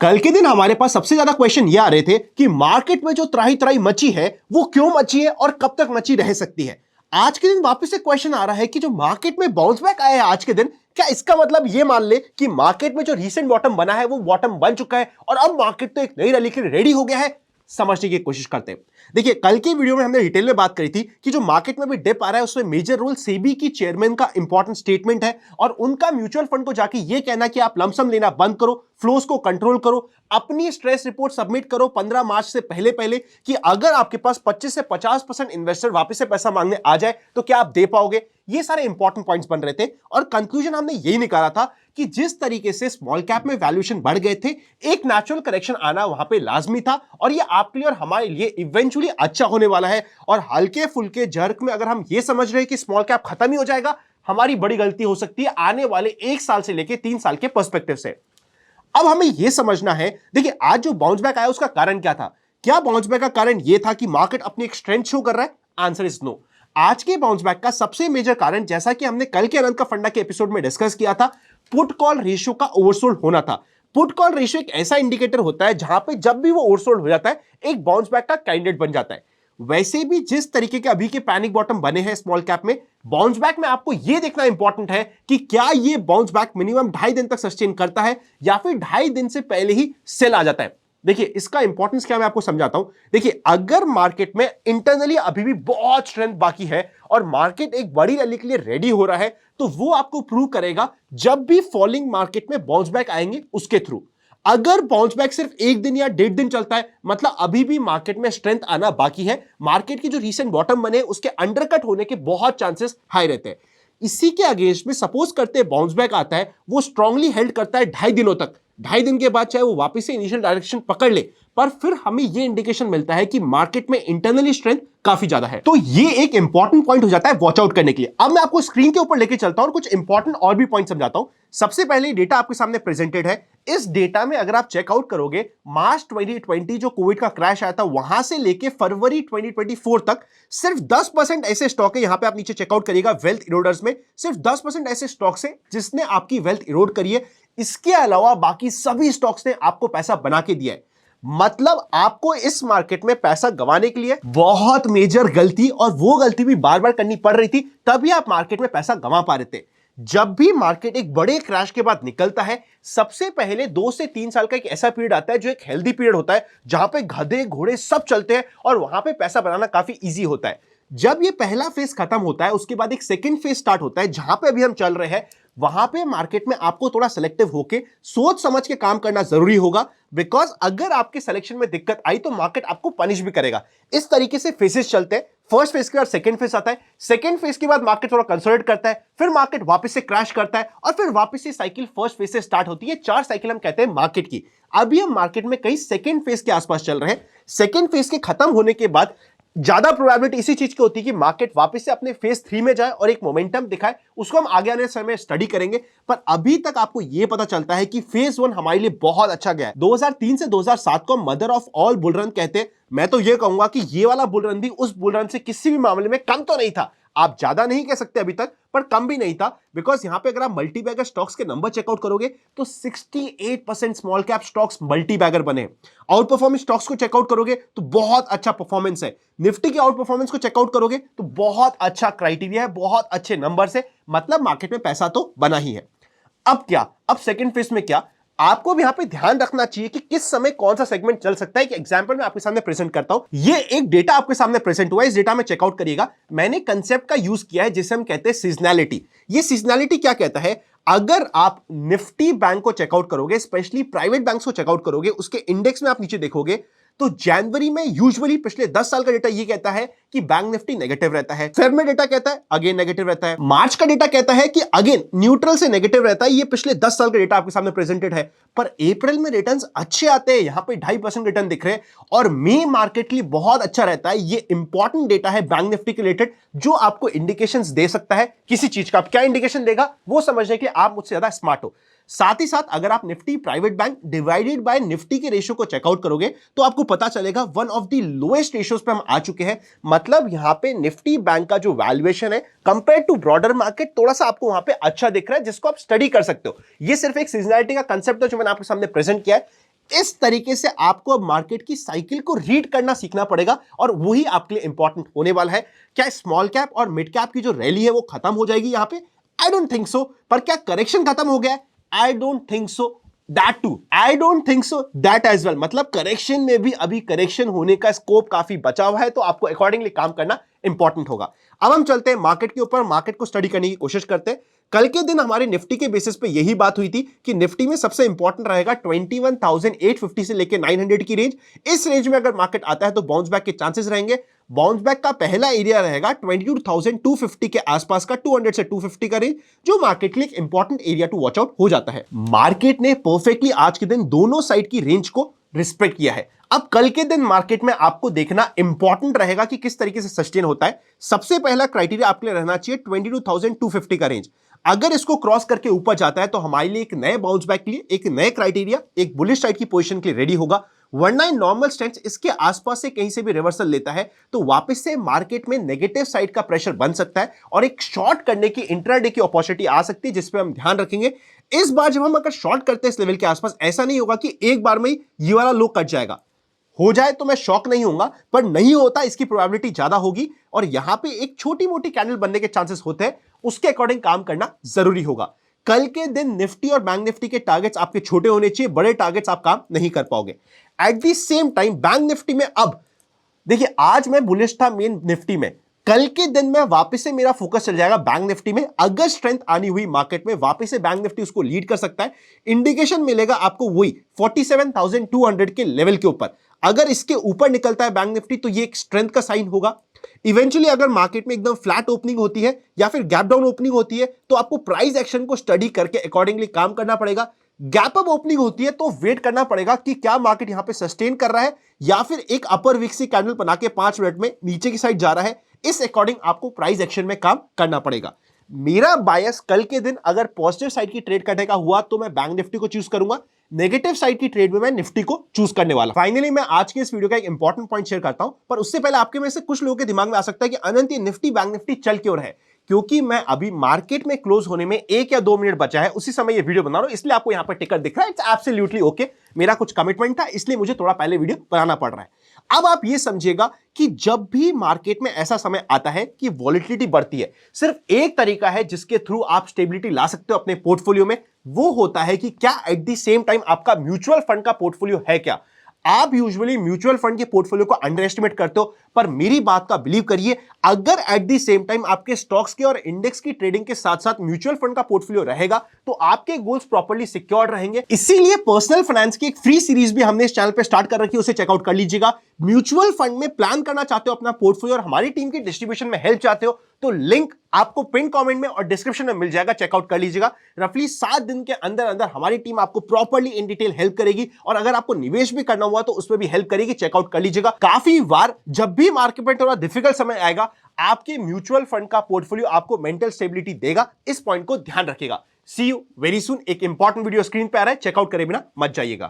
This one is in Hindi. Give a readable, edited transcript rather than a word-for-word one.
कल के दिन हमारे पास सबसे ज्यादा क्वेश्चन ये आ रहे थे कि मार्केट में जो त्राही त्राही मची है वो क्यों मची है और कब तक मची रह सकती है। आज के दिन वापस से क्वेश्चन आ रहा है कि जो मार्केट में बाउंस बैक आया है आज के दिन, क्या इसका मतलब ये मान ले कि मार्केट में जो रीसेंट बॉटम बना है वो बॉटम बन चुका है और अब मार्केट तो एक नई रैली के लिए रेडी हो गया है। समझने की कोशिश करते हैं। देखिए, कल की वीडियो में हमने डिटेल में बात करी थी कि जो मार्केट में भी डिप आ रहा है उसमें मेजर रोल सेबी की चेयरमैन का इंपॉर्टेंट स्टेटमेंट है और उनका म्यूचुअल फंड को जाके ये कहना कि आप लमसम लेना बंद करो, फ्लोस को कंट्रोल करो, अपनी स्ट्रेस रिपोर्ट सबमिट करो 15 मार्च से पहले पहले कि अगर आपके पास 25 से 50% इन्वेस्टर वापस से पैसा मांगने आ जाए तो क्या आप दे पाओगे। ये सारे इंपॉर्टेंट पॉइंट्स बन रहे थे और कंक्लूजन हमने यही निकाला था कि जिस तरीके से स्मॉल कैप में वैल्यूएशन बढ़ गए थे, एक नेचुरल करेक्शन आना वहां पे लाजमी था और ये आपके लिए और हमारे लिए इवेंचुअली अच्छा होने वाला है। और हल्के फुल्के जर्क में अगर हम ये समझ रहे हैं कि स्मॉल कैप खत्म ही हो जाएगा, हमारी बड़ी गलती हो सकती है आने वाले 1 साल से लेकर 3 साल के पर्सपेक्टिव से। अब हमें यह समझना है, देखिए आज जो बाउंस बैक आया उसका कारण क्या था। क्या बाउंस बैक का कारण यह था कि मार्केट अपनी एक स्ट्रेंथ शो कर रहा है? Answer is no. आज के बाउंस बैक का सबसे मेजर कारण, जैसा कि हमने कल के अनंत का फंडा के एपिसोड में डिस्कस किया था, पुट कॉल रेशियो का ओवरसोल्ड होना था। पुट कॉल रेशियो एक ऐसा इंडिकेटर होता है जहां पे जब भी वो ओवरसोल्ड हो जाता है एक बाउंस बैक का कैंडिडेट बन जाता है। वैसे भी जिस तरीके के अभी के पैनिक बॉटम बने हैं स्मॉल कैप में, बाउंस बैक में आपको यह देखना इंपॉर्टेंट है कि क्या ये बाउंस बैक मिनिमम 2.5 दिन तक सस्टेन करता है या फिर 2.5 दिन से पहले ही सेल आ जाता है। देखिए इसका इंपॉर्टेंस क्या मैं आपको समझाता हूं। देखिए, अगर मार्केट में इंटरनली अभी भी बहुत स्ट्रेंथ बाकी है और मार्केट एक बड़ी रैली के लिए रेडी हो रहा है, तो वो आपको प्रूव करेगा जब भी फॉलिंग मार्केट में बाउंस बैक आएंगे उसके थ्रू। अगर बाउंस बैक सिर्फ 1 दिन या 1.5 दिन चलता है, मतलब अभी भी मार्केट में स्ट्रेंथ आना बाकी है, मार्केट की जो रीसेंट बॉटम बने उसके अंडरकट होने के बहुत चांसेस हाई रहते हैं। इसी के अगेंस्ट में सपोज करते हैं बाउंस बैक आता है, वो स्ट्रांगली हेल्ड करता है 2.5 दिनों तक। 2.5 दिन के बाद चाहे वो वापस से इनिशियल डायरेक्शन पकड़ ले, पर फिर हमें ये इंडिकेशन मिलता है कि मार्केट में इंटरनली स्ट्रेंथ काफी ज्यादा है। तो ये एक इंपॉर्टेंट पॉइंट हो जाता है वॉच आउट करने के लिए। अब मैं आपको स्क्रीन के ऊपर लेके चलता हूं और कुछ इंपॉर्टेंट और भी पॉइंट समझाता हूं। सबसे पहले डेटा आपके सामने प्रेजेंटेड है। इस डेटा में अगर आप चेकआउट करोगे, मार्च 2020 जो कोविड का क्रैश आया था वहां से लेके फरवरी 2024 तक सिर्फ 10% ऐसे स्टॉक है, यहां पे आप नीचे चेकआउट करिएगा वेल्थ इरोडर्स में, सिर्फ 10% ऐसे स्टॉक्स है जिसने आपकी वेल्थ इरोड करी है। इसके अलावा बाकी सभी स्टॉक्स ने आपको पैसा बना के दिया है। मतलब आपको इस मार्केट में पैसा गंवाने के लिए बहुत मेजर गलती, और वो गलती भी बार बार करनी पड़ रही थी, तभी आप मार्केट में पैसा गंवा पा रहे थे। जब भी मार्केट एक बड़े क्रैश के बाद निकलता है, सबसे पहले 2 से 3 साल का एक ऐसा पीरियड आता है जो एक हेल्दी पीरियड होता है, जहां पे गधे घोड़े सब चलते हैं और वहां पे पैसा बनाना काफी इजी होता है। जब ये पहला फेज खत्म होता है, उसके बाद एक सेकंड फेज स्टार्ट होता है, जहां पे अभी हम चल रहे हैं। वहां पे मार्केट में आपको थोड़ा सिलेक्टिव होके सोच समझ के काम करना जरूरी होगा, बिकॉज अगर आपके सिलेक्शन में दिक्कत आई तो मार्केट आपको पनिश भी करेगा। इस तरीके से फेजेस चलते हैं। फर्स्ट फेज के बाद सेकंड फेज आता है, सेकंड फेज के बाद मार्केट थोड़ा कंसोलिडेट करता है, फिर मार्केट वापस से क्रैश करता है और फिर वापस से साइकिल फर्स्ट फेज से स्टार्ट होती है। 4 साइकिल हम कहते हैं मार्केट की। अभी हम मार्केट में कई सेकंड फेज के आसपास चल रहे हैं। सेकंड फेज के खत्म होने के बाद ज्यादा प्रोबेबिलिटी इसी चीज की होती है कि मार्केट वापस से अपने फेज 3 में जाए और एक मोमेंटम दिखाए। उसको हम आगे आने समय स्टडी करेंगे, पर अभी तक आपको यह पता चलता है कि फेज 1 हमारे लिए बहुत अच्छा गया है। 2003 से 2007 को mother of all bull run कहते हैं। मैं तो यह कहूंगा कि यह वाला बुल रन भी उस बुल रन से किसी भी मामले में कम तो नहीं था। आप ज्यादा नहीं कह सकते अभी तक, पर कम भी नहीं था, बिकॉज यहां पे अगर आप मल्टी बैगर स्टॉक्स के नंबर चेकआउट करोगे तो 68% small cap stocks multi bagger बने। आउट परफॉर्मेंस स्टॉक्स को चेकआउट करोगे तो बहुत अच्छा परफॉर्मेंस है। निफ्टी के आउट परफॉर्मेंस को चेकआउट करोगे तो बहुत अच्छा क्राइटेरिया है, बहुत अच्छे नंबर है। मतलब मार्केट में पैसा तो बना ही है। अब क्या, अब सेकंड फेज में क्या आपको भी यहां पे ध्यान रखना चाहिए कि किस समय कौन सा सेगमेंट चल सकता है। एक एग्जांपल मैं आपके सामने प्रेजेंट करता हूं। ये एक डेटा आपके सामने प्रेजेंट हुआ है, इस डेटा में चेकआउट करिएगा। मैंने कंसेप्ट का यूज किया है जिसे हम कहते हैं सीजनैलिटी। ये सीजनैलिटी क्या कहता है, अगर आप निफ्टी बैंक को चेकआउट करोगे, स्पेशली प्राइवेट बैंक्स को चेकआउट करोगे, उसके इंडेक्स में आप नीचे देखोगे तो जनवरी में यूजुअली पिछले 10 साल का डेटा ये कहता है कि बैंक निफ्टी नेगेटिव रहता है। फेब में डेटा कहता है अगेन नेगेटिव रहता है। मार्च का डेटा कहता है कि अगेन न्यूट्रल से नेगेटिव रहता है। ये पिछले 10 साल का डेटा आपके सामने प्रेजेंटेड है। पर अप्रैल में रिटर्न्स अच्छे आते हैं, यहां पे 2.5% रिटर्न दिख रहे हैं और मई मार्केट के लिए बहुत अच्छा रहता है। ये इंपॉर्टेंट डेटा है बैंक निफ्टी के रिलेटेड, जो आपको इंडिकेशंस दे सकता है किसी चीज का। क्या इंडिकेशन देगा वो समझने के लिए आप मुझसे ज्यादा स्मार्ट हो। साथ ही साथ अगर आप Nifty private bank divided by Nifty के रेशियो को चेकआउट करोगे तो आपको पता चलेगा one of the lowest ratios पे हम आ चुके हैं। मतलब यहां पे निफ्टी बैंक का जो वैल्यूएशन है कंपेयर टू ब्रॉडर मार्केट थोड़ा सा आपको वहां पे अच्छा दिख रहा है, जिसको आप स्टडी कर सकते हो। ये सिर्फ एक सीजनैलिटी का कंसेप्ट है जो मैंने आपके सामने प्रेजेंट किया है। इस तरीके से आपको अब मार्केट की साइकिल को रीड करना सीखना पड़ेगा और वही आपके लिए इंपॉर्टेंट होने वाला है। क्या स्मॉल कैप और मिड कैप की जो रैली है वो खत्म हो जाएगी यहां पे? I don't think so. पर क्या करेक्शन खत्म हो गया है? I don't think so that too. I don't think so that as well. मतलब करेक्शन में भी अभी करेक्शन होने का स्कोप काफी बचा हुआ है, तो आपको अकॉर्डिंगली काम करना इंपॉर्टेंट होगा। अब हम चलते हैं मार्केट के ऊपर, मार्केट को स्टडी करने की कोशिश करते हैं। कल के दिन हमारे निफ्टी के बेसिस पे यही बात हुई थी कि निफ्टी में सबसे इंपॉर्टेंट रहेगा 21,850 से लेकर 900 की रेंज। इस रेंज में अगर मार्केट आता है तो बाउंस बैक के चांसेस रहेंगे। बाउंस बैक का पहला एरिया रहेगा 22,250 के आसपास का, 200 से 250 का रेंज, जो मार्केट के लिए एक important area to watch out हो जाता है। मार्केट ने परफेक्टली आज के दिन दोनों साइड की रेंज को रिस्पेक्ट किया है। अब कल के दिन मार्केट में आपको देखना इंपॉर्टेंट रहेगा कि किस तरीके से सस्टेन होता है। सबसे पहला क्राइटेरिया आपके लिए रहना चाहिए 22,250 का रेंज। अगर इसको क्रॉस करके ऊपर जाता है तो हमारे लिए एक नए बाउंस बैक के लिए एक नए क्राइटेरिया, एक बुलिश साइड की पोजीशन के लिए रेडी होगा। वरना इन नॉर्मल स्ट्रेंथ इसके आसपास से कहीं से भी रिवर्सल लेता है तो वापस से मार्केट में नेगेटिव साइड का प्रेशर बन सकता है और एक शॉर्ट करने की इंट्राडे की अपॉर्चुनिटी आ सकती है, जिस पे हम ध्यान रखेंगे। इस बार जब हम अगर शॉर्ट करते हैं इस लेवल के आसपास, ऐसा नहीं होगा कि एक बार में ये वाला लो कट जाएगा। हो जाए तो मैं शॉक नहीं होऊंगा, पर नहीं होता इसकी प्रोबेबिलिटी ज्यादा होगी और यहां पे एक छोटी मोटी कैंडल बनने के चांसेस होते हैं। उसके अकॉर्डिंग काम करना जरूरी होगा। कल के दिन निफ्टी और बैंक निफ्टी के टारगेट्स आपके छोटे होने चाहिए, बड़े टारगेट्स आप काम नहीं कर पाओगे। At the same time bank Nifty में अब देखिए, आज मैं बुलिश था मेन निफ्टी में, कल के दिन में वापस से मेरा फोकस चल जाएगा बैंक निफ्टी में। अगर स्ट्रेंथ आनी हुई मार्केट में, वापस से बैंक निफ्टी उसको लीड कर सकता है। इंडिकेशन मिलेगा आपको वही 47,200 के लेवल के ऊपर। अगर इसके ऊपर निकलता है बैंक निफ्टी तो ये एक स्ट्रेंथ का साइन होगा। इवेंचुअली अगर मार्केट में एकदम फ्लैट ओपनिंग होती है या फिर गैप डाउन ओपनिंग होती है तो आपको प्राइस एक्शन को स्टडी करके अकॉर्डिंगली काम करना पड़ेगा। गैप अप ओपनिंग होती है तो वेट करना पड़ेगा कि क्या मार्केट यहां पे सस्टेन कर रहा है या फिर एक अपर वीक सी कैंडल बना के 5 मिनट में नीचे की साइड जा रहा है। इस अकॉर्डिंग आपको प्राइस एक्शन में काम करना पड़ेगा। मेरा बायस कल के दिन अगर पॉजिटिव साइड की ट्रेड करने का हुआ तो मैं बैंक निफ्टी को चूज करूंगा, नेगेटिव साइड की ट्रेड में मैं निफ्टी को चूज करने वाला। फाइनली मैं आज के इस वीडियो का एक इंपॉर्टेंट पॉइंट शेयर करता हूं, पर उससे पहले आपके में से कुछ लोगों के दिमाग में आ सकता है कि अनंत ये निफ्टी बैंक निफ्टी चल क्यों रहा है? क्योंकि मैं अभी मार्केट में क्लोज होने में 1 या 2 मिनट बचा है, उसी समय ये वीडियो बना रहा हूं, इसलिए आपको यहां पर टिकर दिख रहा है। It's absolutely okay. मेरा कुछ कमिटमेंट था इसलिए मुझे थोड़ा पहले वीडियो बनाना पड़ रहा है। अब आप ये समझिएगा कि जब भी मार्केट में ऐसा समय आता है कि वॉलिटिलिटी बढ़ती है, सिर्फ एक तरीका है जिसके थ्रू आप स्टेबिलिटी ला सकते हो अपने पोर्टफोलियो में। वो होता है कि क्या एट द सेम टाइम आपका म्यूचुअल फंड का पोर्टफोलियो है क्या। आप यूजुअली म्यूचुअल फंड के पोर्टफोलियो को अंडर एस्टिमेट करते हो, पर मेरी बात का बिलीव करिए, अगर एट द सेम टाइम आपके स्टॉक्स के और इंडेक्स की ट्रेडिंग के साथ साथ म्यूचुअल फंड का पोर्टफोलियो रहेगा तो आपके गोल्स प्रॉपर्ली सिक्योर्ड रहेंगे। इसीलिए पर्सनल फाइनेंस की एक फ्री सीरीज भी हमने इस चैनल पे स्टार्ट कर रखी है, उसे चेकआउट कर लीजिएगा। म्यूचुअल फंड में प्लान करना चाहते हो अपना पोर्टफोलियो और हमारी टीम की डिस्ट्रीब्यूशन में हेल्प चाहते हो तो लिंक आपको पिन कमेंट में और डिस्क्रिप्शन में मिल जाएगा, चेकआउट कर लीजिएगा। रफली 7 दिन के अंदर अंदर हमारी टीम आपको प्रॉपर्ली इन डिटेल हेल्प करेगी और अगर आपको निवेश भी करना हुआ तो उसमें भी हेल्प करेगी, चेकआउट कर लीजिएगा। काफी बार जब भी मार्केट में थोड़ा डिफिकल्ट समय आएगा, आपके म्यूचुअल फंड का पोर्टफोलियो आपको मेंटल स्टेबिलिटी देगा। इस पॉइंट को ध्यान रखिएगा। सी यू वेरी सून। एक इंपॉर्टेंट वीडियो स्क्रीन पे आ रहा है, चेकआउट करे बिना मत जाइएगा।